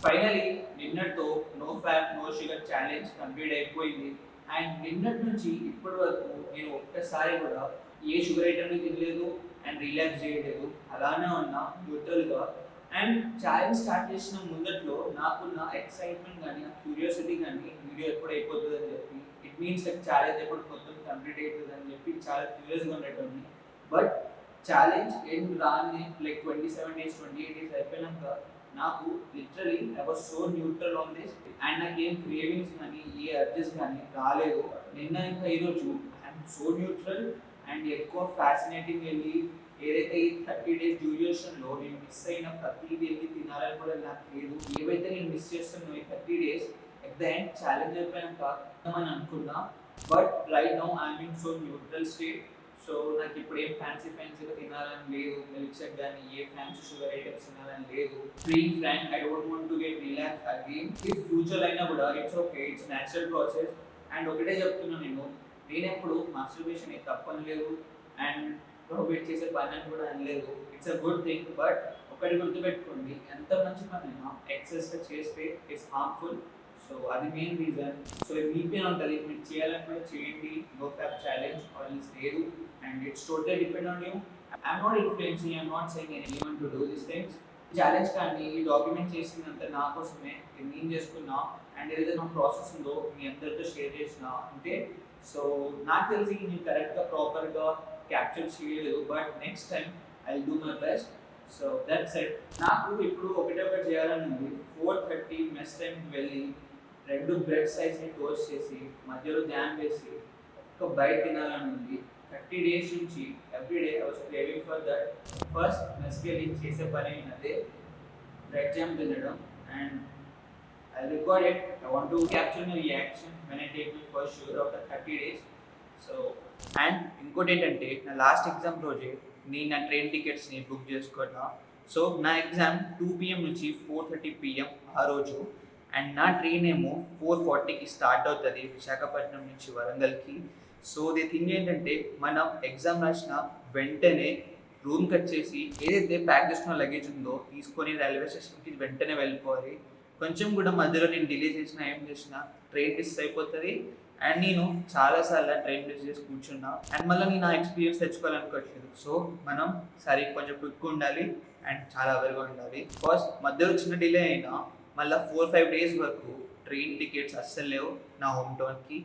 Finally నిన్నటితో no fat no sugar challenge complete అయిపోయింది. And నిన్నటి నుంచి ఇప్పటి వరకు నేను ఒక్కసారి కూడా ఏ షుగర్ ఐటమ్ని తినలేదు అండ్ రిలాక్స్ చేయలేదు. అలానే ఉన్నా న్యూట్రల్గా. అండ్ ఛాలెంజ్ స్టార్ట్ చేసిన ముందట్లో నాకున్న ఎక్సైట్మెంట్ కానీ ఆ క్యూరియాసిటీ కానీ వీడియో ఎప్పుడు అయిపోతుంది అని చెప్పి, ఇట్ మీన్స్ లైక్ ఛాలెంజ్ ఎప్పుడు మొత్తం కంప్లీట్ అవుతుంది అని చెప్పి చాలా క్యూరియస్గా ఉండేటోని. బట్ ఛాలెంజ్ ఎండ్ రాని లైక్ 27 డేస్ 28 డేస్ అయిపోయినాక నాకు literally I was so neutral on this. And నాకు ఏం క్రేవింగ్స్ కానీ ఏ అర్జెస్ కానీ రాలేదు. నిన్న ఇంకా ఈరోజు ఐఎమ్ సో న్యూట్రల్. అండ్ ఎక్కువ ఫ్యాసినేటింగ్ వెళ్ళి ఏదైతే ఈ 30 డేస్ డ్యూరేషన్లో నేను మిస్ అయిన ప్రతిదీ వెళ్ళి తినాలని కూడా నాకు లేదు. ఏవైతే నేను మిస్ చేస్తున్నానో ఈ 30 days at the end challenge అయిపోయాక అని అనుకున్నా. But right now I'm in so neutral state. So నాకు ఇప్పుడు ఏం ఫ్యాన్సీగా తినాలని లేదు. మిల్క్ షేక్ కానీ ఏ ఫ్యాన్సీ షుగర్ ఐటమ్స్ తినాలని లేదు. Being frank, I don't want to get relax again. If future అయినా కూడా it's okay, it's natural process. And ఒకటే చెప్తున్నా, నేను ఎప్పుడు మాస్టర్బేషన్ తప్పని లేదు అండ్ ప్రొహిబిట్ చేసే పని అని కూడా అనలేదు. It's a good thing. But ఒకటి గుర్తుపెట్టుకోండి, ఎంత మంచి పనైనా ఎక్సెస్గా చేస్తే ఇట్స్ హార్మ్ఫుల్. సో అది మెయిన్ రీజన్. సో మీపైన ఉంటుంది, మీరు చేయాలనుకుంటే చేయండి. No fap challenge or else లేదు. And it's total depend on you. I'm not influencing, I'm not saying anyone to do this things. Challenge కానీ ఈ డాక్యుమెంట్ చేసినంత నా కోసమే, నేను చేసుకున్నా. అండ్ ఏదైతే నా ప్రాసెస్ ఉందో మీ అందరితో షేర్ చేసిన అంతే. సో నాకు తెలిసి నేను కరెక్ట్గా ప్రాపర్గా క్యాప్చర్ చేయలేదు. But next time I will do my best. So that's it. నాకు ఇప్పుడు ఒకటి చేయాలని ఉంది. 4:30 మెస్ టైంకి వెళ్ళి 2 బ్రెడ్ సైజ్ని టోస్ట్ చేసి మధ్యలో జామ్ వేసి ఒక బయట తినాలని ఉంది. 30 డేస్ నుంచి everyday I was craving for that. First మెస్కి వెళ్ళి చేసే పని అదే బ్రెడ్ జామ్ తినడం. And I record it. I want to capture my reaction when I take my first sugar after 30 days. So and ఇంకోటి ఏంటంటే, నా లాస్ట్ ఎగ్జామ్ రోజే నేను నా ట్రైన్ టికెట్స్ని బుక్ చేసుకున్నా. సో నా ఎగ్జామ్ 2 PM నుంచి 4:30 PM ఆ రోజు. అండ్ నా ట్రైన్ ఏమో 4:40కి స్టార్ట్ అవుతుంది విశాఖపట్నం నుంచి వరంగల్కి. సో ది థింగ్ ఏంటంటే, మనం ఎగ్జామ్ రాసిన వెంటనే రూమ్కి వచ్చేసి ఏదైతే ప్యాక్ చేసుకున్న లగేజ్ ఉందో తీసుకొని రైల్వే స్టేషన్కి వెంటనే వెళ్ళిపోవాలి. కొంచెం కూడా మధ్యలో నేను డిలే చేసినా ఏం చేసినా ట్రైన్ మిస్ అయిపోతుంది. అండ్ నేను చాలాసార్లు ట్రైన్ మిస్ చేసి కూర్చున్నా. అండ్ మళ్ళీ నేను ఆ ఎక్స్పీరియన్స్ తెచ్చుకోవాలనుకోవట్లేదు. సో మనం సరే కొంచెం క్విక్గా ఉండాలి అండ్ చాలా అవర్గా ఉండాలి. బికాస్ మధ్యలో చిన్న డిలే అయినా మళ్ళీ 4-5 డేస్ వరకు ట్రైన్ టికెట్స్ అస్సలు లేవు నా హోమ్ టౌన్కి.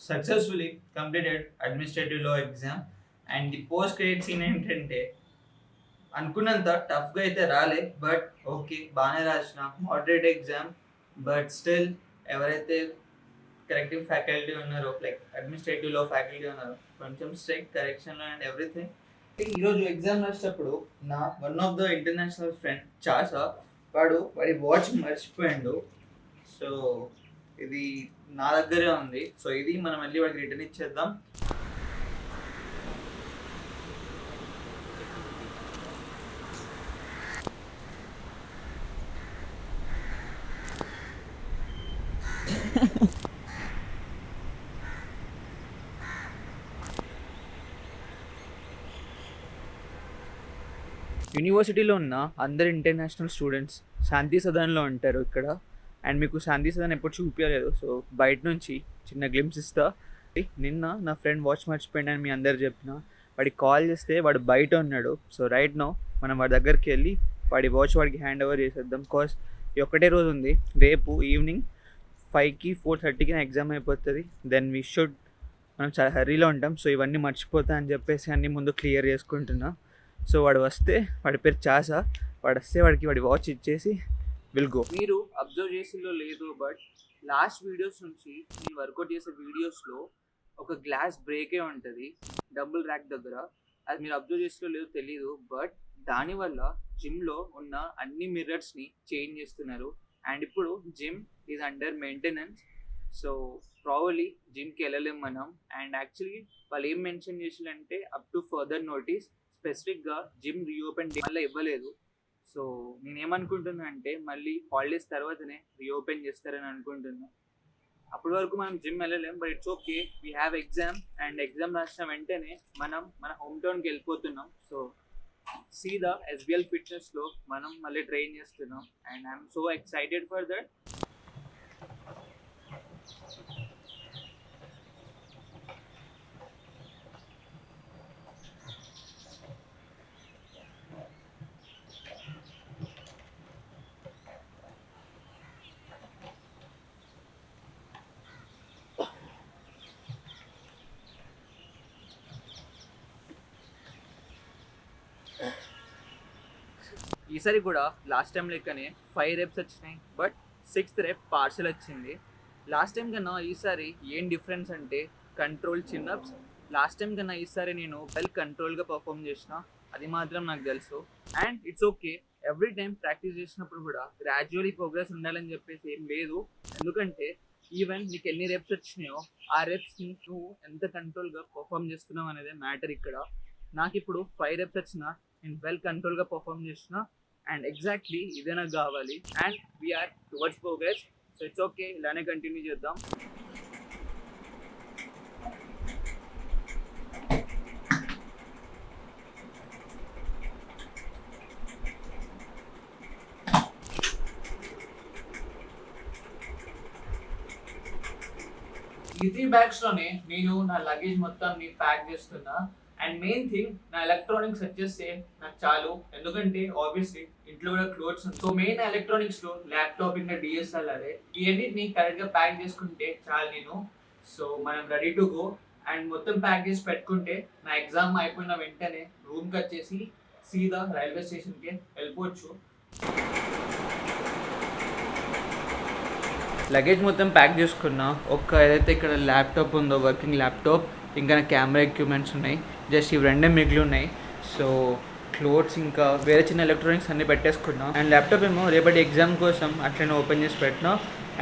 Successfully completed administrative law exam. And the post credit scene ఏంటంటే అనుకున్నంత టఫ్గా అయితే రాలే, బట్ ఓకే బాగానే రాసిన, మోడరేట్ ఎగ్జామ్. బట్ స్టిల్ ఎవరైతే కరెక్టివ్ ఫ్యాకల్టీ ఉన్నారో, లైక్ అడ్మినిస్ట్రేటివ్ లో ఫ్యాకల్టీ ఉన్నారో, కొంచెం స్ట్రిక్ట్ కరెక్షన్లో అండ్ ఎవ్రీథింగ్. ఈరోజు ఎగ్జామ్ రాసేటప్పుడు నా one of the international friend చాసా, వాడి వాచ్ మర్చిపోయాడు. సో ఇది నా దగ్గరే ఉంది. సో ఇది మనం మళ్ళీ వాడికి రిటర్న్ ఇచ్చేద్దాం. యూనివర్సిటీలో ఉన్న అందరు ఇంటర్నేషనల్ స్టూడెంట్స్ శాంతి సదన్లో ఉంటారు ఇక్కడ. అండ్ మీకు శాంతి సదన్ ఎప్పుడు చూపించలేదు, సో బయట నుంచి చిన్న గ్లిమ్స్ ఇస్తా. నిన్న నా ఫ్రెండ్ వాచ్ మర్చిపోయిందని మీ అందరు చెప్పిన, వాడికి కాల్ చేస్తే వాడు బయట ఉన్నాడు. సో రైట్ నో మనం వాడి దగ్గరికి వెళ్ళి వాడి వాచ్ వాడికి హ్యాండ్ ఓవర్ చేసేద్దాం. బికాస్ ఈ ఒక్కటే రోజు ఉంది, రేపు ఈవినింగ్ 5కి 4:30కి నా ఎగ్జామ్ అయిపోతుంది. దెన్ మనం చాలా హరీలో ఉంటాం. సో ఇవన్నీ మర్చిపోతా అని చెప్పేసి అన్నీ ముందు క్లియర్ చేసుకుంటున్నా. సో వాడు వస్తే, వాడి పేరు చాసా, వాడు వస్తే వాడి వాచ్ ఇచ్చేసి విల్ గో. మీరు అబ్జర్వ్ చేసిందో లేదు, బట్ లాస్ట్ వీడియోస్ నుంచి నేను వర్కౌట్ చేసే వీడియోస్లో ఒక గ్లాస్ బ్రేకే ఉంటుంది డబుల్ ర్యాక్ దగ్గర. అది మీరు అబ్జర్వ్ చేసిందో లేదో తెలీదు, బట్ దానివల్ల జిమ్లో ఉన్న అన్ని మిర్రర్స్ని చేంజ్ చేస్తున్నారు. అండ్ ఇప్పుడు gym is under maintenance. So probably జిమ్కి వెళ్ళలేం మనం. అండ్ యాక్చువల్లీ వాళ్ళు ఏం మెన్షన్ చేసిందంటే అప్ టు ఫర్దర్ నోటీస్ స్పెసిఫిక్గా జిమ్ రీఓపెన్ డే వల్ల ఇవ్వలేదు. సో నేనేమనుకుంటున్నా అంటే మళ్ళీ హాలిడేస్ తర్వాతనే రీఓపెన్ చేస్తారని అనుకుంటున్నా. అప్పటి వరకు మనం జిమ్ వెళ్ళలేం, but it's okay, we have exam. And exam రాసిన వెంటనే మనం మన హోమ్ టౌన్కి వెళ్ళిపోతున్నాం. సో సీదా SBL ఫిట్నెస్లో మనం మళ్ళీ ట్రైన్ చేస్తున్నాం. And I'm so excited for that. ఈసారి కూడా లాస్ట్ టైం లెక్కనే 5 reps వచ్చినాయి, బట్ 6th rep పార్సల్ వచ్చింది. లాస్ట్ టైం కన్నా ఈసారి ఏం డిఫరెన్స్ అంటే కంట్రోల్ చిన్నప్స్. లాస్ట్ టైం కన్నా ఈసారి నేను వెల్ కంట్రోల్గా పర్ఫామ్ చేసిన, అది మాత్రం నాకు తెలుసు. And it's okay, every time practice చేసినప్పుడు కూడా గ్రాడ్యువల్లీ ప్రోగ్రెస్ ఉండాలని చెప్పేసి ఏం లేదు. ఎందుకంటే ఈవెన్ నీకు ఎన్ని రెప్స్ వచ్చినాయో ఆ రెప్స్ని నువ్వు ఎంత కంట్రోల్గా పర్ఫామ్ చేస్తున్నావు అనేది మ్యాటర్ ఇక్కడ. నాకు ఇప్పుడు 5 reps వచ్చిన, నేను వెల్ కంట్రోల్గా పర్ఫామ్ చేసిన. అండ్ ఎగ్జాక్ట్లీ ఇదే నాకు కావాలి. And we are towards progress. So it's okay, ఇలానే కంటిన్యూ చేద్దాం. ఈ 3 bagsలోనే నేను నా లగేజ్ మొత్తం ప్యాక్ చేస్తున్నా. అండ్ మెయిన్ థింగ్, నా ఎలక్ట్రానిక్స్ వచ్చేస్తే నాకు చాలు, ఎందుకంటే ఆబ్వియస్లీ ఇంట్లో కూడా క్లోత్స్ ఉంది. సో మెయిన్ ఎలక్ట్రానిక్స్లో ల్యాప్టాప్ ఇంకా DSLR ఇవన్నిటిని కరెక్ట్గా ప్యాక్ చేసుకుంటే చాలు నేను. సో మనం రెడీ టు గో. అండ్ మొత్తం ప్యాక్ చేసి పెట్టుకుంటే నా ఎగ్జామ్ అయిపోయిన వెంటనే రూమ్కి వచ్చేసి సీదా రైల్వే స్టేషన్కి వెళ్ళిపోవచ్చు. లగేజ్ మొత్తం ప్యాక్ చేసుకున్నా. ఏదైతే ఇక్కడ ల్యాప్టాప్ ఉందో, వర్కింగ్ ల్యాప్టాప్, ఇంకా నా కెమెరా ఎక్విప్మెంట్స్ ఉన్నాయి, జస్ట్ ఇవి రెండే మిగిలి ఉన్నాయి. సో క్లోత్స్ ఇంకా వేరే చిన్న ఎలక్ట్రానిక్స్ అన్నీ పెట్టేసుకున్నా. అండ్ ల్యాప్టాప్ ఏమో రేపటి ఎగ్జామ్ కోసం అట్లనే ఓపెన్ చేసి పెట్టినా.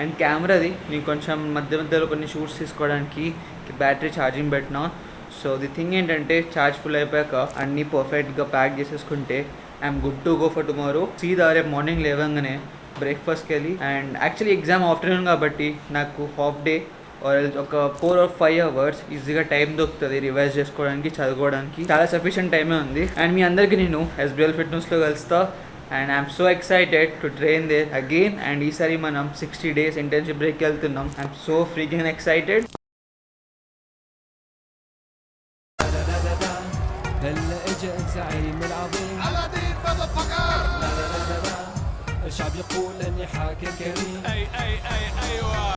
అండ్ కెమెరాది నేను కొంచెం మధ్యలో కొన్ని షూట్స్ తీసుకోవడానికి బ్యాటరీ ఛార్జింగ్ పెట్టినా. సో ది థింగ్ ఏంటంటే ఛార్జ్ ఫుల్ అయిపోయాక అన్నీ పర్ఫెక్ట్గా ప్యాక్ చేసేసుకుంటే I'm good to go for tomorrow. సీదా రేపు మార్నింగ్ లేవగానే బ్రేక్ఫాస్ట్కి వెళ్ళి, అండ్ యాక్చువల్లీ ఎగ్జామ్ ఆఫ్టర్నూన్ కాబట్టి నాకు హాఫ్ డే ఒక 4 or 5 hours ఈజీగా టైం దొరుకుతుంది రివైజ్ చేసుకోవడానికి, చదువుకోవడానికి. చాలా సఫిషియంట్ టైమే ఉంది. అండ్ మీ అందరికీ నేను ఎస్బిఎల్ ఫిట్నెస్లో కలుస్తా. And I'm so excited to train there again. And ఈసారి మనం 60 days ఇంటర్న్షిప్ బ్రేక్కి వెళ్తున్నాం. I'm so freaking excited. هلا اجا الزعيم العظيم علادين مذفقر الشعب يقول اني حاكم كريم اي